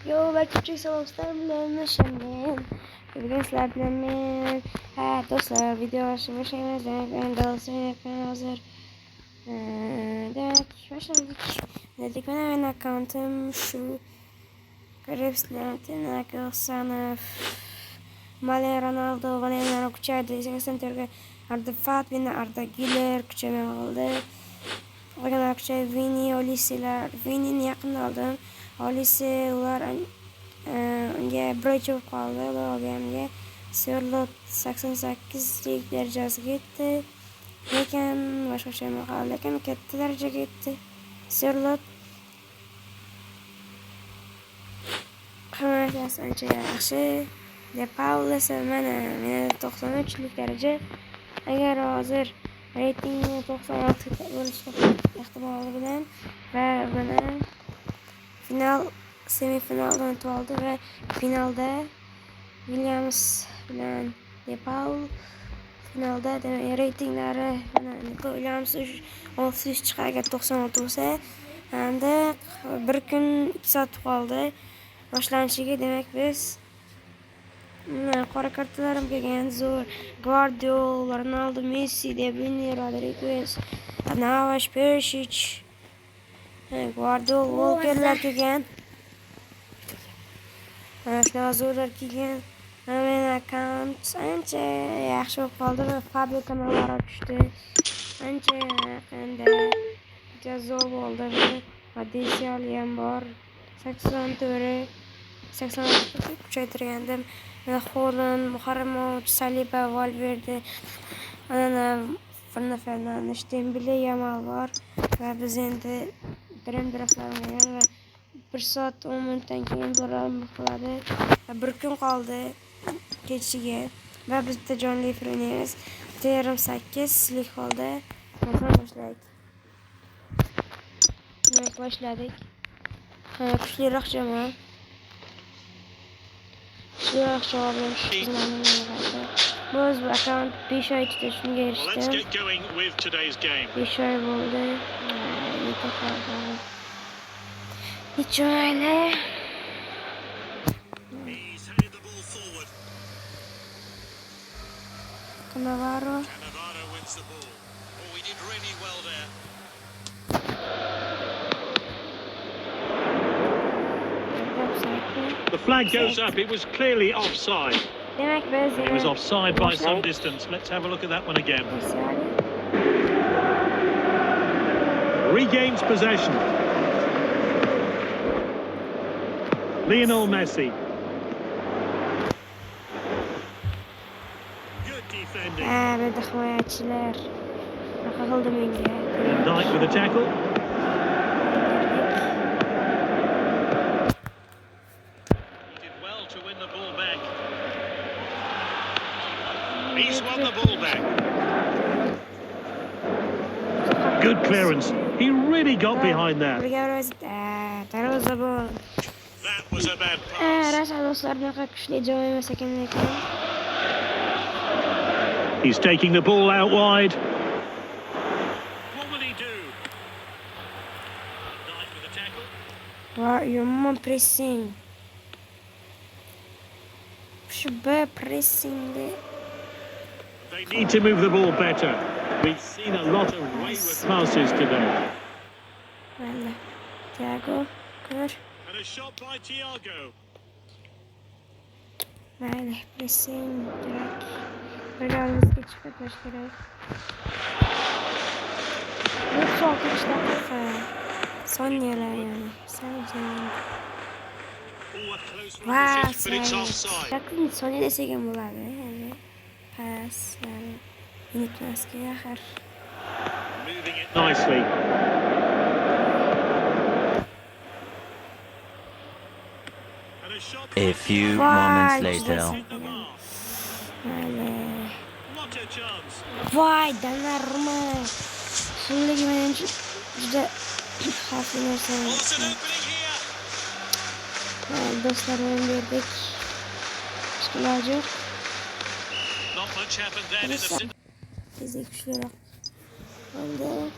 Yo, belki selamlar bilen şimdi. Bugün sizler bilen dostlar video başlayacağız. Ben Galatasaray'a hazır. Demek başladık. Dedik ben account'um şu Grevs'lerin arkadaşlarına Malen Ronaldo, Valerian Okuçay'da 80 Türkiye Arda Fatih, Arda Güler, Küçümen oldu. Valerian Okuçay, Vini, Olisi'ler, Vini'nin yakında aldım. Olisi ular unga bir chop qoldi. Ularga Sirlot 88 darajasiga yetdi. Lekin boshqa şey qoldi. Lekin katta darajaga yetdi. Sirlot qamatasi ancha yaxshi. De Paul esa mana 93lik daraja. Agar hozir reytingni 96 bo'lishi ehtimoli bilan va mana semifinaldan o'tib oldi va finalda Williams bilan De Paul finalda reytinglari Williams 600 chiqarga 96 bo'lsa, hamda bir kun 2 soat qoldi boshlanishiga. Demak biz qora kartalarım kelgan zo'r. Guardiola, Ronaldo, Messi, De Bruyne, Rodriguez, Navas, Perisic, Guardiola, Walker'lar kelgan. Zo'rlar kelgan. Men account ancha yaxshi bo'lib qoldi va Fabio Cannavaro tushdi. Ancha yaqinda jazo bo'ldi. Madisial ham bor. 84 kuchaytirgandim. Holland, Muharremov, Saliba, Valverde, Fernandes, Dembele, Yamal var ve biz endi birim taraflarga va 1 soat 10 minutdan keyin program qiladi. Bir kun qoldi kechiga va biz bitta jonli efir o'ynaymiz. 7:30lik holda boshladik. Kuchliroq jamoa. Let's get going with today's game. He's handed the ball forward. Cannavaro wins the ball. Oh, he did really well there. The flag goes up. It was clearly offside. It was offside by some distance. Let's have a look at that one again. Regains possession. Lionel Messi. Good defending. Van Dijk with a tackle. He's won the ball back. Good clearance. He really got behind that. That was a bad pass. He's taking the ball out wide. What will he do? Knight with a tackle. Wow, you're pressing. Pressing. They need to move the ball better. We've seen a lot of wayward passes today. Thiago, good. And a shot by Thiago. Pressing. Pass, moving it nicely. A few moments later. What a chance. Vay, Donnarumma. Shunligi men juda xavfli narsa. Do'stlar bilan berdik. Iloji yo'q. Not much happened then in the Tezlik kuchliroq bo'ldi.